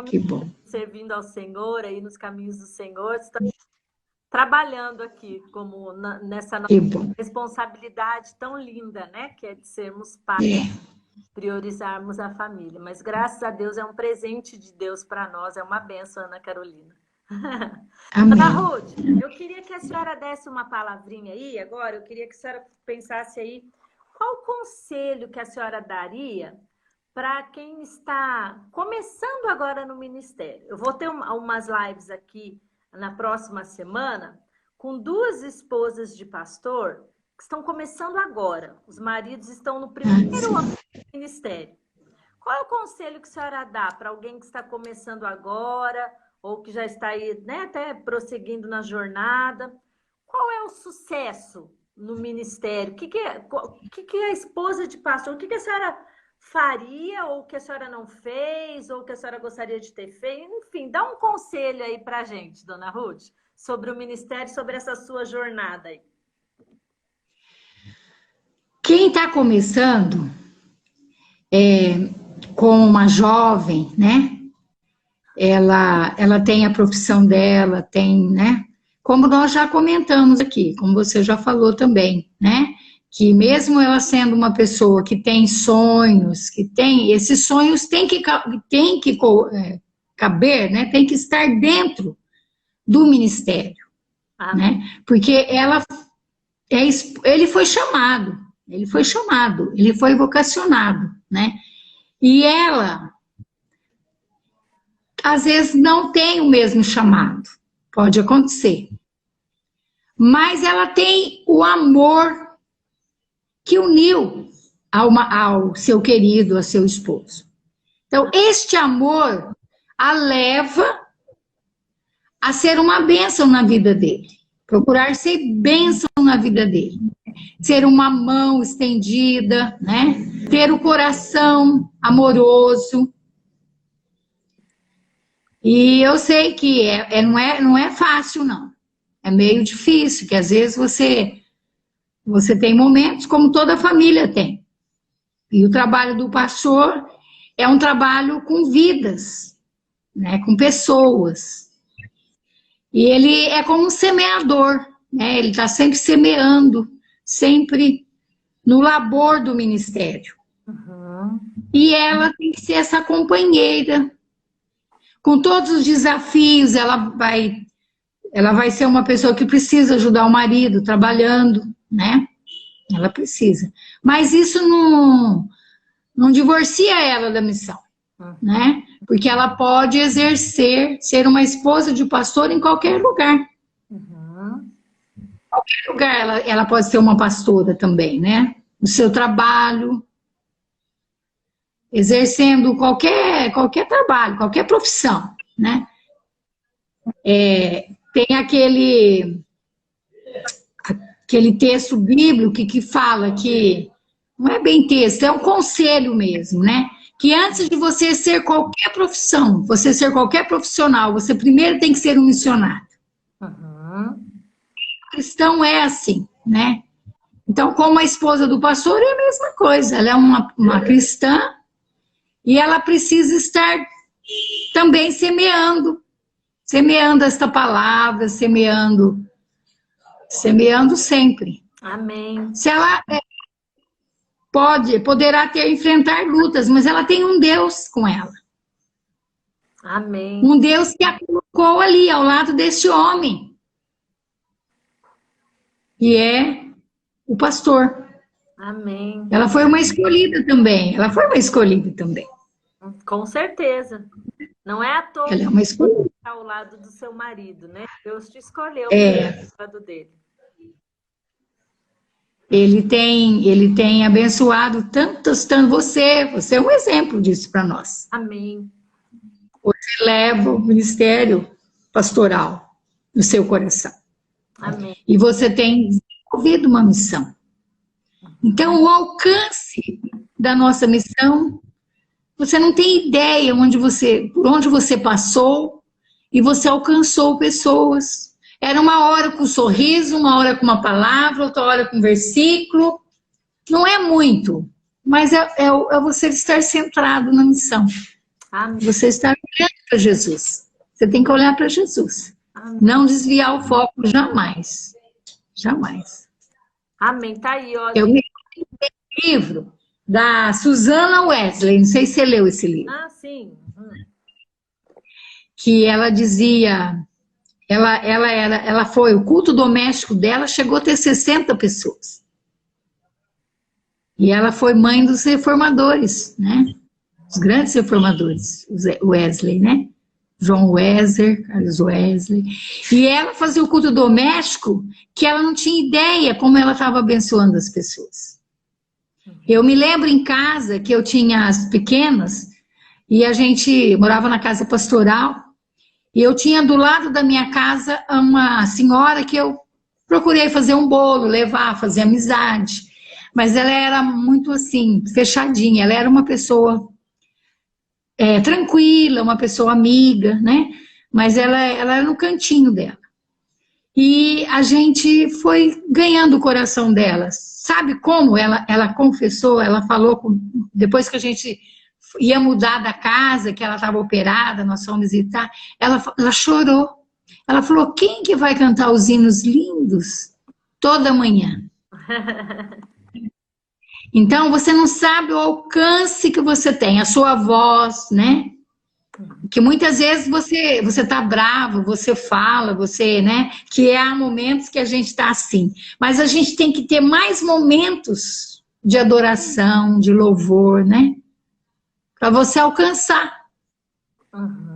Que bom. Servindo ao Senhor, aí nos caminhos do Senhor. Está trabalhando aqui como nessa nossa responsabilidade tão linda, né? Que é de sermos pais. Priorizarmos a família. Mas, graças a Deus, é um presente de Deus para nós. É uma bênção, Ana Carolina. Ana Ruth, eu queria que a senhora desse uma palavrinha aí, agora. Eu queria que a senhora pensasse aí qual conselho que a senhora daria para quem está começando agora no ministério. Eu vou ter umas lives aqui na próxima semana com 2 esposas de pastor que estão começando agora. Os maridos estão no primeiro ano do ministério. Qual é o conselho que a senhora dá para alguém que está começando agora ou que já está aí, né, até prosseguindo na jornada? Qual é o sucesso no ministério? O que é a esposa de pastor? O que a senhora faria ou que a senhora não fez ou que a senhora gostaria de ter feito? Enfim, dá um conselho aí para a gente, dona Ruth, sobre o ministério, sobre essa sua jornada aí. Quem está começando com uma jovem, né? Ela tem a profissão dela, tem, né? Como nós já comentamos aqui, como você já falou também, né? Que mesmo ela sendo uma pessoa que tem sonhos, que tem esses sonhos tem que caber, né? Tem que estar dentro do ministério, né? Porque ele foi chamado. Ele foi vocacionado, né? E ela, às vezes, não tem o mesmo chamado. Pode acontecer. Mas ela tem o amor que uniu ao seu querido, ao seu esposo. Então, este amor a leva a ser uma bênção na vida dele. Procurar ser bênção na vida dele. Ser uma mão estendida, né? Ter o coração amoroso. E eu sei que não é fácil, não. É meio difícil, que às vezes você Você tem momentos como toda família tem. E o trabalho do pastor é um trabalho com vidas, né, com pessoas. E ele é como um semeador, né? Ele está sempre semeando, sempre no labor do ministério. Uhum. E ela tem que ser essa companheira. Com todos os desafios, ela vai ser uma pessoa que precisa ajudar o marido trabalhando, né? Ela precisa. Mas isso não divorcia ela da missão, né? Porque ela pode exercer, ser uma esposa de pastor em qualquer lugar. Uhum. Qualquer lugar ela pode ser uma pastora também, né? No seu trabalho, exercendo qualquer trabalho, qualquer profissão, né? Tem aquele texto bíblico que fala que, não é bem texto, é um conselho mesmo, né? Que antes de você ser qualquer profissão, você ser qualquer profissional, você primeiro tem que ser um missionário. Uhum. O cristão é assim, né? Então, como a esposa do pastor, é a mesma coisa. Ela é uma cristã e ela precisa estar também semeando esta palavra, semeando sempre. Amém. Se ela poderá enfrentar lutas, mas ela tem um Deus com ela. Amém. Um Deus que a colocou ali, ao lado deste homem. E é o pastor. Amém. Ela foi uma escolhida também. Com certeza. Não é à toa Ela é uma que você escolhida. está ao lado do seu marido, né? Deus te escolheu É. ao lado dele. Ele tem abençoado tanto você é um exemplo disso para nós. Amém. Você leva o ministério pastoral no seu coração. Amém. E você tem desenvolvido uma missão. Então, o alcance da nossa missão, você não tem ideia por onde você passou e você alcançou pessoas. Era uma hora com um sorriso, uma hora com uma palavra, outra hora com um versículo. Não é muito, mas é você estar centrado na missão. Amém. Você estar olhando para Jesus. Você tem que olhar para Jesus. Amém. Não desviar o foco jamais. Jamais. Amém. Tá aí, ó. Eu me lembro do livro da Susana Wesley, não sei se você leu esse livro. Ah, sim. Que ela dizia, o culto doméstico dela chegou a ter 60 pessoas. E ela foi mãe dos reformadores, né? Os grandes reformadores, Wesley, né? João Wesley, Carlos Wesley. E ela fazia o culto doméstico que ela não tinha ideia como ela estava abençoando as pessoas. Eu me lembro em casa que eu tinha as pequenas e a gente morava na casa pastoral e eu tinha do lado da minha casa uma senhora que eu procurei fazer um bolo, levar, fazer amizade. Mas ela era muito assim, fechadinha. Ela era uma pessoa tranquila, uma pessoa amiga, né? Mas ela era no cantinho dela. E a gente foi ganhando o coração dela. Sabe como? Ela confessou, ela falou, depois que a gente ia mudar da casa, que ela estava operada, nós fomos visitar, ela chorou. Ela falou, quem que vai cantar os hinos lindos toda manhã? Então, você não sabe o alcance que você tem, a sua voz, né? Que muitas vezes você tá bravo, você fala, né? Que há momentos que a gente está assim. Mas a gente tem que ter mais momentos de adoração, de louvor, né? Para você alcançar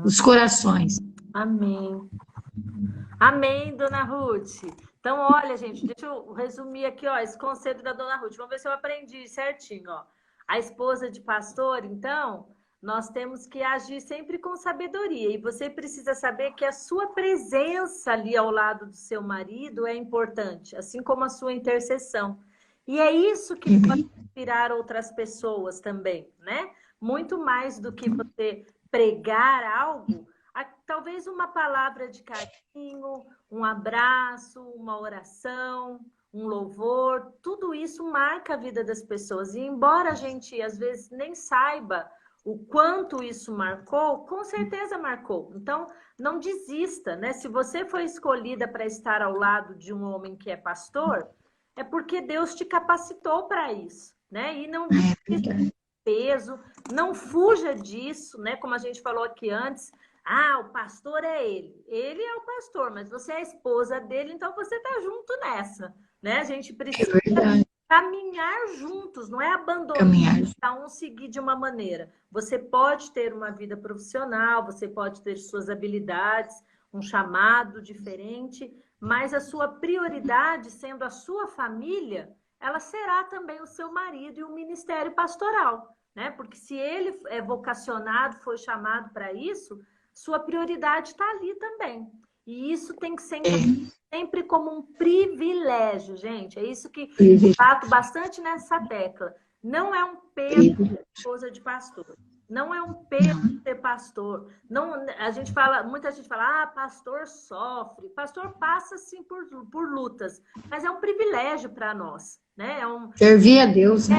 os corações. Amém. Amém, dona Ruth. Então, olha, gente, deixa eu resumir aqui, ó, esse conceito da dona Ruth. Vamos ver se eu aprendi certinho, ó. A esposa de pastor, então, nós temos que agir sempre com sabedoria. E você precisa saber que a sua presença ali ao lado do seu marido é importante, assim como a sua intercessão. E é isso que pode inspirar outras pessoas também, né? Muito mais do que você pregar algo, talvez uma palavra de carinho, um abraço, uma oração, um louvor, tudo isso marca a vida das pessoas. E embora a gente, às vezes, nem saiba o quanto isso marcou, com certeza marcou. Então, não desista, né? Se você foi escolhida para estar ao lado de um homem que é pastor, é porque Deus te capacitou para isso, né? E não desista de peso, não fuja disso, né? Como a gente falou aqui antes, o pastor é ele. Ele é o pastor, mas você é a esposa dele, então você tá junto nessa, né? A gente precisa caminhar juntos, não é abandonar, cada um seguir de uma maneira. Você pode ter uma vida profissional, você pode ter suas habilidades, um chamado diferente, mas a sua prioridade, sendo a sua família, ela será também o seu marido e o ministério pastoral, né? Porque se ele é vocacionado, foi chamado para isso, sua prioridade está ali também. E isso tem que ser sempre como um privilégio, gente. É isso que eu bato bastante nessa tecla. Não é um peso ser esposa de pastor. Não é um peso ser pastor. Não, muita gente fala, pastor sofre. Pastor passa, sim, por lutas. Mas é um privilégio para nós, né? Servir a Deus, né?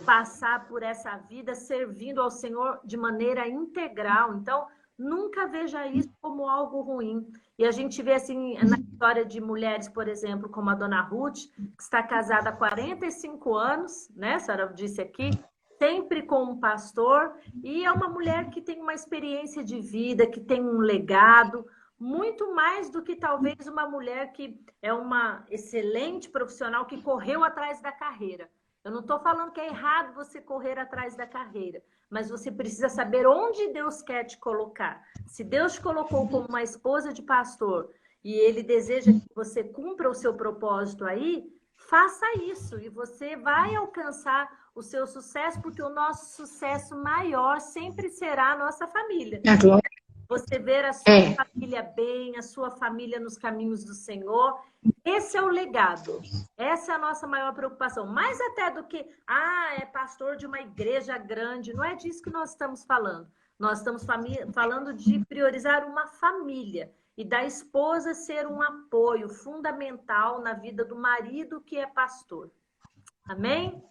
Passar por essa vida servindo ao Senhor de maneira integral. Então, nunca veja isso como algo ruim. E a gente vê assim, na história de mulheres, por exemplo, como a dona Ruth, que está casada há 45 anos, né? A senhora disse aqui, sempre com um pastor, e é uma mulher que tem uma experiência de vida, que tem um legado, muito mais do que talvez uma mulher que é uma excelente profissional que correu atrás da carreira. Eu não estou falando que é errado você correr atrás da carreira, mas você precisa saber onde Deus quer te colocar. Se Deus te colocou como uma esposa de pastor e Ele deseja que você cumpra o seu propósito aí, faça isso e você vai alcançar o seu sucesso, porque o nosso sucesso maior sempre será a nossa família. Você ver a sua família bem, a sua família nos caminhos do Senhor. Esse é o legado. Essa é a nossa maior preocupação. Mais até do que, é pastor de uma igreja grande. Não é disso que nós estamos falando. Nós estamos falando de priorizar uma família e da esposa ser um apoio fundamental na vida do marido que é pastor. Amém?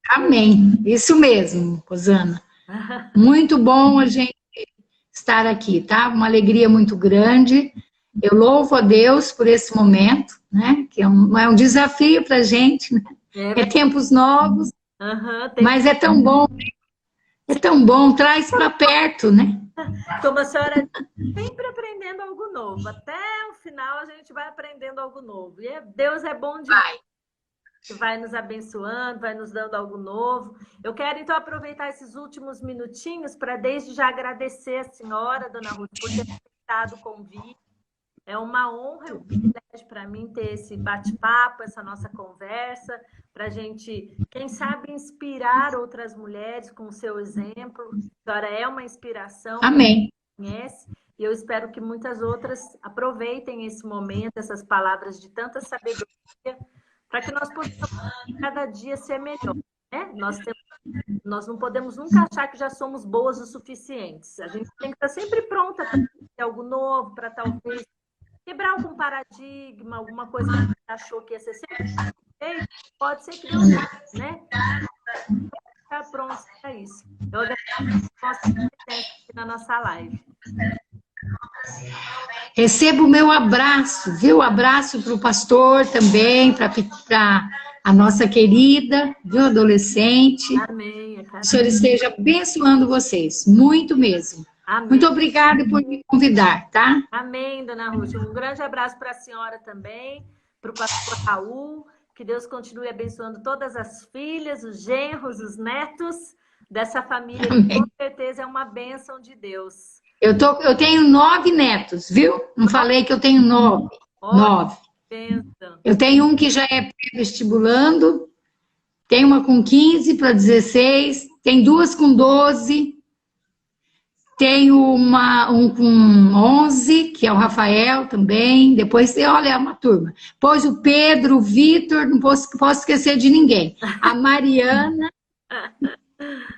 Amém. Isso mesmo, Rosana. Muito bom a gente estar aqui, tá? Uma alegria muito grande. Eu louvo a Deus por esse momento, né? Que é um desafio para a gente, né? É tempos novos, mas é tão bom, né? É tão bom, traz para perto, né? Como a senhora sempre aprendendo algo novo. Até o final a gente vai aprendendo algo novo. E Deus é bom demais. Que vai nos abençoando, vai nos dando algo novo. Eu quero, então, aproveitar esses últimos minutinhos para, desde já, agradecer a senhora, dona Ruth, por ter aceitado o convite. É uma honra e um privilégio para mim ter esse bate-papo, essa nossa conversa, para a gente, quem sabe, inspirar outras mulheres com o seu exemplo. A senhora é uma inspiração. Amém. Conhece, e eu espero que muitas outras aproveitem esse momento, essas palavras de tanta sabedoria, para que nós possamos cada dia ser melhor, né? Nós não podemos nunca achar que já somos boas o suficientes. A gente tem que estar sempre pronta para ter algo novo, para talvez quebrar algum paradigma, alguma coisa que a gente achou que ia ser sempre feito, pode ser que não, né? Ficar pronto para isso. Eu agradeço a nossa presença aqui na nossa live. Receba o meu abraço, viu? Abraço para o pastor também, para a nossa querida, viu, adolescente. Amém. O Senhor esteja abençoando vocês, muito mesmo. Amém. Muito obrigada por me convidar, tá? Amém, dona Ruth. Um grande abraço para a senhora também, para o pastor Raul. Que Deus continue abençoando todas as filhas, os genros, os netos dessa família, que com certeza é uma bênção de Deus. Eu tenho 9 netos, viu? Não falei que eu tenho 9. 9. Eu tenho um que já é pré-vestibulando, tem uma com 15 para 16, tem 2 com 12, tenho um com 11, que é o Rafael também, depois, olha, é uma turma. Depois o Pedro, o Vitor, não posso esquecer de ninguém. A Mariana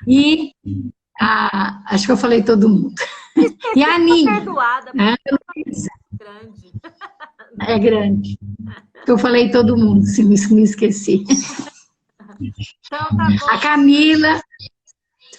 e acho que eu falei todo mundo. E a Aninha. Perdoada, grande. É grande. Eu falei todo mundo, se me esqueci. Então tá bom. A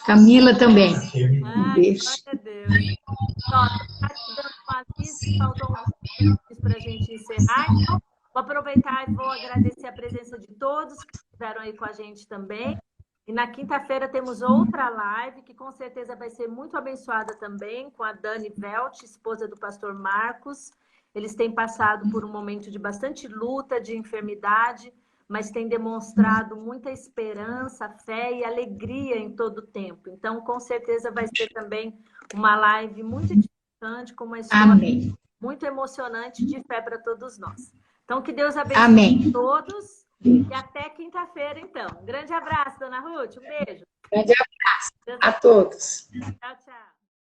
Camila também. Um beijo. Glória a Deus. Só, tá te dando uma lista, faltou uns minutos para a gente encerrar. Então, vou aproveitar e vou agradecer a presença de todos que estiveram aí com a gente também. E na quinta-feira temos outra live, que com certeza vai ser muito abençoada também, com a Dani Velt, esposa do pastor Marcos. Eles têm passado por um momento de bastante luta, de enfermidade, mas têm demonstrado muita esperança, fé e alegria em todo o tempo. Então, com certeza vai ser também uma live muito edificante, com uma história Amém. muito emocionante de fé para todos nós. Então, que Deus abençoe todos e até quinta-feira, então. Um grande abraço, dona Ruth. Um beijo. Grande abraço a todos. Tchau, tchau.